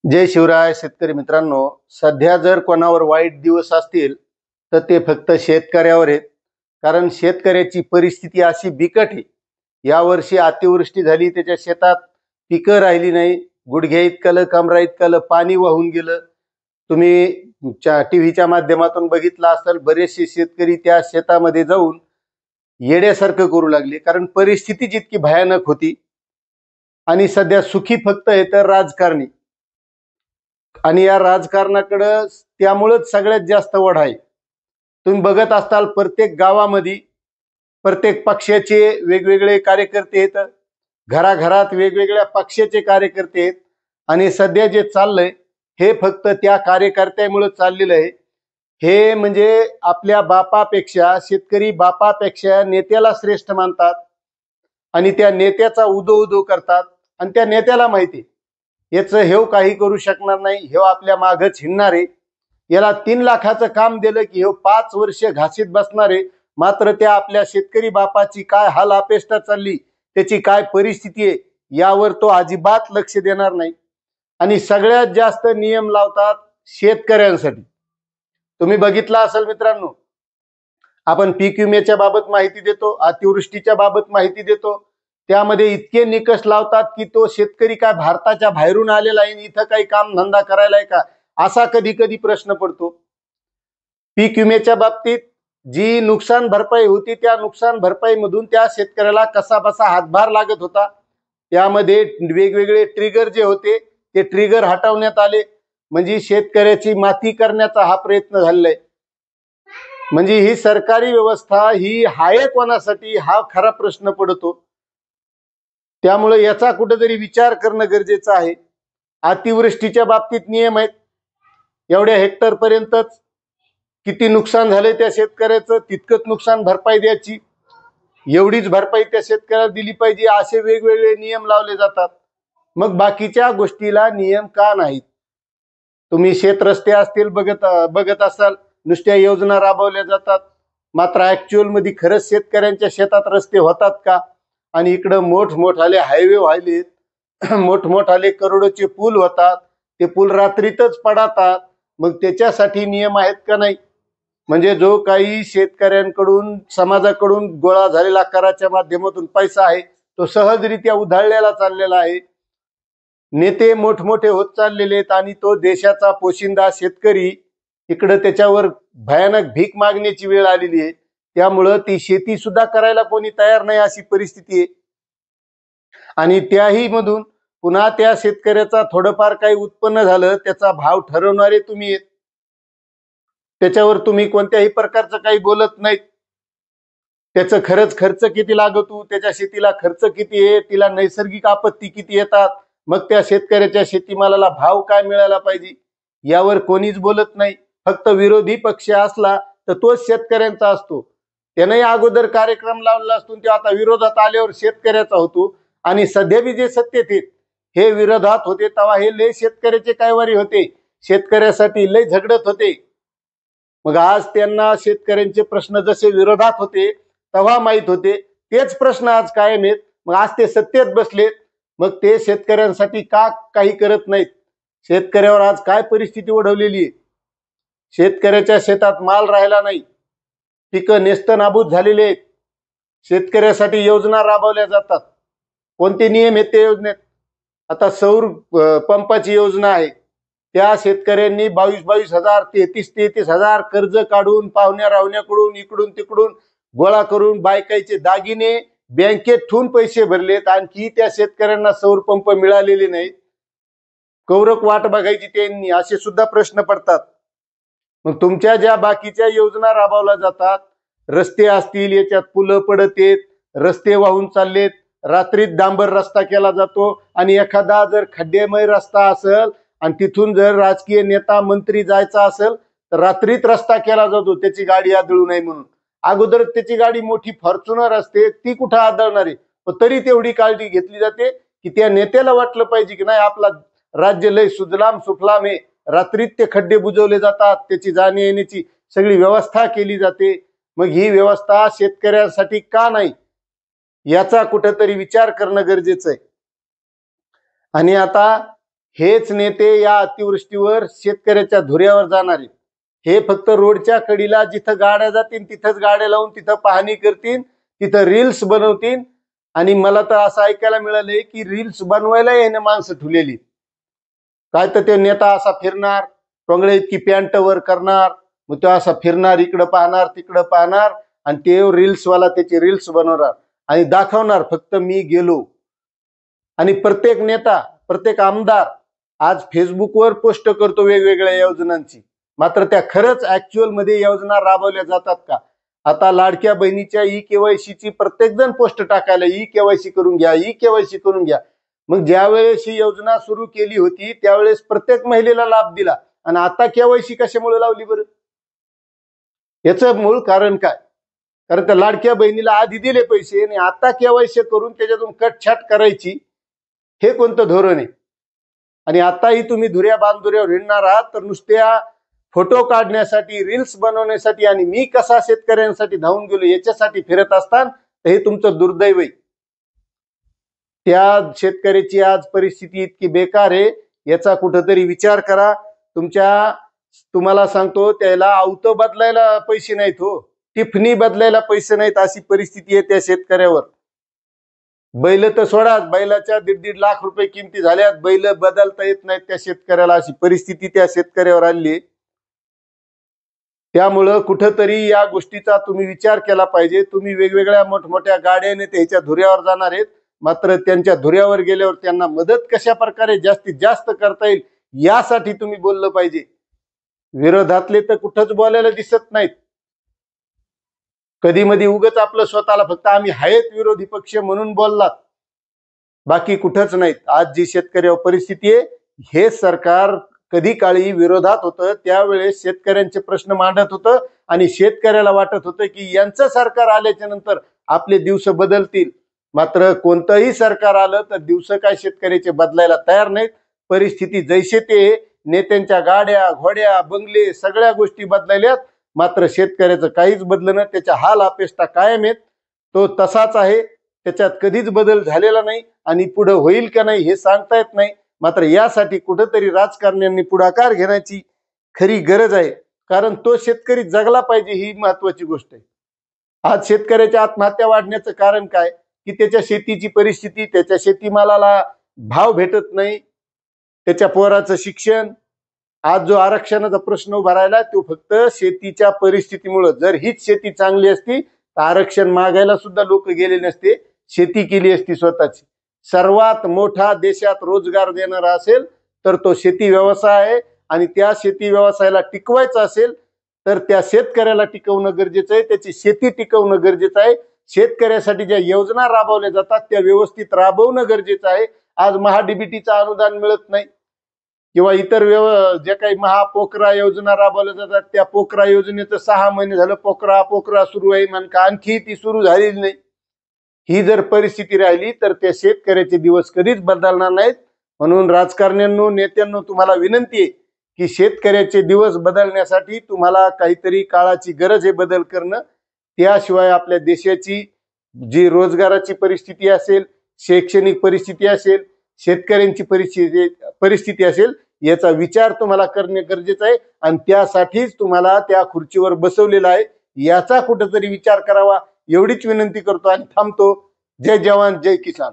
जय शिवराय शेतकरी मित्रांनो, सध्या जर कोणावर वाईट दिवस असतील तर ते फक्त शेतकऱ्यावर आहेत. कारण शेतकऱ्याची परिस्थिती अशी बिकट आहे. यावर्षी अतिवृष्टी झाली, त्याच्या शेतात पिकं राहिली नाही. गुडघ्या इतकं कमरा इतकं पाणी वाहून गेलं. तुम्ही टीव्हीच्या माध्यमातून बघितलं असेल, बरेचसे शेतकरी त्या शेतामध्ये जाऊन येड्यासारखं करू लागले. कारण परिस्थिती जितकी भयानक होती. आणि सध्या सुखी फक्त आहे तर राजकारणी, आणि या राजकारणाकडे त्यामुळेच सगळ्यात जास्त ओढ आहे. तुम्ही बघत असताल प्रत्येक गावामध्ये प्रत्येक पक्षाचे वेगवेगळे कार्यकर्ते आहेत. घराघरात वेगवेगळ्या पक्षाचे कार्यकर्ते आहेत. आणि सध्या जे चाललंय हे फक्त त्या कार्यकर्त्यामुळे चाललेलं आहे. हे म्हणजे आपल्या बापापेक्षा, शेतकरी बापापेक्षा नेत्याला श्रेष्ठ मानतात आणि त्या नेत्याचा उदो उदो करतात. आणि त्या नेत्याला माहिती याचं हेव काही करू शकणार नाही, हेव आपल्या मागच हिंडणार आहे. याला 3 लाखाचं काम दिलं की हेव 5 वर्ष घासीत बसणार आहे. मात्र त्या आपल्या शेतकरी बापाची काय हाल अपेष्टा चालली, त्याची काय परिस्थिती आहे, यावर तो अजिबात लक्ष देणार नाही. आणि सगळ्यात जास्त नियम लावतात शेतकऱ्यांसाठी. तुम्ही बघितलं असेल मित्रांनो, आपण पीक विम्याच्या बाबत माहिती देतो, अतिवृष्टीच्या बाबत माहिती देतो. त्यामध्ये इतके निकष लावतात की तो शेतकरी काय भारताच्या बाहेरून आलेला आहे, इथं काही काम धंदा करायला आहे का, असा कधी कधी प्रश्न पडतो. पीक विम्याच्या बाबतीत जी नुकसान भरपाई होती, त्या नुकसान भरपाई मधून त्या शेतकऱ्याला कसा बसा हातभार लागत होता. त्यामध्ये वेगवेगळे ट्रिगर जे होते ते ट्रिगर हटवण्यात आले. म्हणजे शेतकऱ्याची माती करण्याचा हा प्रयत्न झालेला आहे. म्हणजे ही सरकारी व्यवस्था ही आहे कोणासाठी, हा खरा प्रश्न पडतो. त्यामुळे याचा कुठेतरी विचार करणं गरजेचं आहे. अतिवृष्टीच्या बाबतीत नियम आहेत. एवढ्या हेक्टर पर्यंतच किती नुकसान झाले त्या शेतकऱ्याचं तितकंच नुकसान भरपाई द्यायची, एवढीच भरपाई त्या शेतकऱ्याला दिली पाहिजे, असे वेगवेगळे नियम लावले जातात. मग बाकीच्या गोष्टीला नियम का नाहीत? तुम्ही शेत रस्ते असतील बघत असाल, नुसत्या योजना राबवल्या जातात. मात्र ऍक्च्युअल मध्ये खरंच शेतकऱ्यांच्या शेतात रस्ते होतात का? आणि इकडं मोठमोठाले हायवे व्हायलेत, मोठमोठाले करोडोचे पूल होतात, ते पूल रात्रीतच पडतात. मग त्याच्यासाठी नियम आहेत का नाही? म्हणजे जो काही शेतकऱ्यांकडून समाजाकडून गोळा झालेला कराच्या माध्यमातून पैसा आहे तो सहजरित्या उधळलेला चाललेला आहे. नेते मोठमोठे होत चाललेले आहेत आणि तो देशाचा पोशिंदा शेतकरी इकडे त्याच्यावर भयानक भीक मागण्याची वेळ आलेली आहे. त्यामुळं ती शेती सुद्धा करायला कोणी तयार नाही, अशी परिस्थिती आहे. आणि त्याही मधून पुन्हा त्या शेतकऱ्याचा थोडंफार काही उत्पन्न झालं, त्याचा भाव ठरवणारे तुम्ही आहेत. त्याच्यावर तुम्ही कोणत्याही प्रकारचं काही बोलत नाहीत. त्याचं खरंच खर्च किती लागतो, त्याच्या शेतीला खर्च किती आहे, तिला नैसर्गिक आपत्ती किती येतात, मग त्या शेतकऱ्याच्या शेतीमालाला भाव काय मिळाला पाहिजे, यावर कोणीच बोलत नाही. फक्त विरोधी पक्ष असला तर तोच शेतकऱ्यांचा असतो. त्याने अगोदर कार्यक्रम लावला असतो, ते आता विरोधात आल्यावर शेतकऱ्याचा होतो. आणि सध्या बी जे सत्तेत आहेत हे विरोधात होते तेव्हा हे लय शेतकऱ्याचे कायवारी होते, शेतकऱ्यासाठी लय झगडत होते. मग आज त्यांना शेतकऱ्यांचे प्रश्न जसे विरोधात होते तेव्हा माहित होते, तेच प्रश्न आज कायम आहेत. मग आज ते सत्तेत बसलेत, मग ते शेतकऱ्यांसाठी का काही करत नाहीत? शेतकऱ्यावर आज काय परिस्थिती ओढवलेली आहे? शेतकऱ्याच्या शेतात माल राहिला नाही, पिकं नेस्तनाबूत झालेले आहेत. शेतकऱ्यासाठी योजना राबवल्या जातात. कोणते नियम आहेत त्या योजनेत? आता सौर पंपाची योजना आहे, त्या शेतकऱ्यांनी 22,000 33,000 कर्ज काढून पाहुण्या रावण्याकडून इकडून तिकडून गोळा करून बायकाईचे दागिने बँकेत ठेवून पैसे भरलेत. आणखी त्या शेतकऱ्यांना सौर पंप मिळालेले नाहीत. कौरक वाट बघायची त्यांनी, असे सुद्धा प्रश्न पडतात. मग तुमच्या ज्या बाकीच्या योजना राबवल्या जातात, रस्ते असतील, याच्यात पुलं पडत आहेत, रस्ते वाहून चाललेत, रात्रीत डांबर रस्ता केला जातो. आणि एखादा जर खड्डेमय रस्ता असेल आणि तिथून जर राजकीय नेता मंत्री जायचा असेल तर रात्रीत रस्ता केला जातो, त्याची गाडी आदळू नये म्हणून. अगोदर त्याची गाडी मोठी फॉर्च्युनर असते, ती कुठं आदळणार आहे? तरी तेवढी काळजी घेतली जाते की त्या नेत्याला वाटलं पाहिजे की नाही, आपला राज्य लय सुजलाम सुफलाम आहे. रात्रीत ते खड्डे बुजवले जातात, त्याची जाणे येण्याची सगळी व्यवस्था केली जाते. मग ही व्यवस्था शेतकऱ्यांसाठी का नाही, याचा कुठेतरी विचार करणं गरजेचं आहे. आणि आता हेच नेते या अतिवृष्टीवर शेतकऱ्याच्या धुऱ्यावर जाणार आहेत. हे फक्त रोडच्या कडीला जिथं गाड्या जातील तिथंच गाड्या लावून तिथं पाहणी करतील, तिथं रील्स बनवतील. आणि मला तर असं ऐकायला मिळालंय की रील्स बनवायला याने माणसं ठेवलेली. काय तर ते नेता असा फिरणार, टोंगळे इतकी पॅन्ट वर करणार, मग तो असा फिरणार, इकडं पाहणार तिकडं पाहणार, आणि ते रील्सवाला त्याची रील्स बनवणार आणि दाखवणार फक्त मी गेलो. आणि प्रत्येक नेता, प्रत्येक आमदार आज फेसबुकवर पोस्ट करतो वेगवेगळ्या योजनांची, मात्र त्या खरंच ऍक्च्युअल मध्ये योजना राबवल्या जातात का? आता लाडक्या बहिणीच्या ई-केवायसी ची प्रत्येक जण पोस्ट टाकायला, ई-केवायसी करून घ्या, ई-केवायसी करून घ्या. मग ज्या वेळेस ही योजना सुरू केली होती त्यावेळेस प्रत्येक महिलेला लाभ दिला, आणि आता केवायसी कशामुळे लावली बरं? याचं मूळ कारण काय? कारण त्या लाडक्या बहिणीला आधी दिले पैसे आणि आता केवायसी करून त्याच्यातून कटछाट करायची, हे कोणतं धोरण आहे? आणि आताही तुम्ही धुऱ्या बांधुऱ्यावर हिंडणार आहात तर नुसत्या फोटो काढण्यासाठी, रील्स बनवण्यासाठी आणि मी कसा शेतकऱ्यांसाठी धावून गेलो याच्यासाठी फिरत असताना हे तुमचं दुर्दैव आहे. त्या शेतकऱ्याची आज परिस्थिती इतकी बेकार आहे, याचा कुठंतरी विचार करा. तुम्हाला सांगतो, त्याला आवतं बदलायला पैसे नाहीत हो, टिफनी बदलायला पैसे नाहीत, अशी परिस्थिती आहे त्या शेतकऱ्यावर. बैल तर सोडाच, बैलाच्या 1.5 लाख रुपये किमती झाल्यात, बैल बदलता येत नाहीत त्या शेतकऱ्याला, अशी परिस्थिती त्या शेतकऱ्यावर आली. त्यामुळं कुठंतरी या गोष्टीचा तुम्ही विचार केला पाहिजे. तुम्ही वेगवेगळ्या मोठमोठ्या गाड्याने त्याच्या धुऱ्यावर जाणार आहेत, मात्र त्यांच्या धुऱ्यावर गेल्यावर त्यांना मदत कशा प्रकारे जास्तीत जास्त करता येईल यासाठी तुम्ही बोललं पाहिजे. विरोधातले तर कुठंच बोलायला दिसत नाहीत. कधी मधी उगच आपलं स्वतःला फक्त आम्ही आहेत विरोधी पक्ष म्हणून बोललात, बाकी कुठंच नाहीत. आज जी शेतकऱ्यावर परिस्थिती आहे, हे सरकार कधी काळी विरोधात होतं त्यावेळेस शेतकऱ्यांचे प्रश्न मांडत होतं आणि शेतकऱ्याला वाटत होतं की यांचं सरकार आल्याच्या नंतर आपले दिवस बदलतील. मात्र कोणतंही सरकार आलं तर दिवस काय शेतकऱ्याचे बदलायला तयार नाहीत. परिस्थिती जैसे ते, नेत्यांच्या गाड्या, घोड्या, बंगले सगळ्या गोष्टी बदलायल्यात, मात्र शेतकऱ्याचं काहीच बदललं नाही. त्याच्या हाल अपेष्टा कायम आहेत, तो तसाच आहे, त्याच्यात कधीच बदल झालेला नाही आणि पुढे होईल का नाही हे सांगता येत नाही. मात्र यासाठी कुठंतरी राजकारण्यांनी पुढाकार घेण्याची खरी गरज आहे, कारण तो शेतकरी जगला पाहिजे, ही महत्वाची गोष्ट आहे. आज शेतकऱ्याच्या आत्महत्या वाढण्याचं कारण काय? की त्याच्या शेतीची परिस्थिती, त्याच्या शेतीमालाला भाव भेटत नाही, त्याच्या पोराचं शिक्षण. आज जो आरक्षणाचा प्रश्न उभा राहिला तो फक्त शेतीच्या परिस्थितीमुळे. जर हीच शेती चांगली असती तर आरक्षण मागायला सुद्धा लोक गेले नसते, शेती केली असती स्वतःची. सर्वात मोठा देशात रोजगार देणारा असेल तर तो शेती व्यवसाय आहे, आणि त्या शेती व्यवसायाला टिकवायचा असेल तर त्या शेतकऱ्याला टिकवणं गरजेचं आहे, त्याची शेती टिकवणं गरजेचं आहे. शेतकऱ्यासाठी ज्या योजना राबवल्या जातात त्या व्यवस्थित राबवणं गरजेचं आहे. आज महाडीबीटीचं अनुदान मिळत नाही किंवा इतर ज्या काही महापोकरा योजना राबवल्या जातात, त्या पोकरा योजनेचं 6 महिने झालं पोकरा सुरू आहे, म्हणून आणखी ती सुरू झालेली नाही. ही जर परिस्थिती राहिली तर त्या शेतकऱ्याचे दिवस कधीच बदलणार नाहीत. म्हणून राजकारण्यांनो, नेत्यांनो, तुम्हाला विनंती आहे की शेतकऱ्याचे दिवस बदलण्यासाठी तुम्हाला काहीतरी काळाची गरज आहे बदल करणं. त्याशिवाय आपल्या देशाची जी रोजगाराची परिस्थिती असेल, शैक्षणिक परिस्थिती असेल, शेतकऱ्यांची परिस्थिती असेल, याचा विचार तुम्हाला करणे गरजेचं आहे. आणि त्यासाठीच तुम्हाला त्या खुर्चीवर बसवलेलं आहे, याचा कुठेतरी विचार करावा एवढीच विनंती करतो आणि थांबतो. जय जवान जय किसान.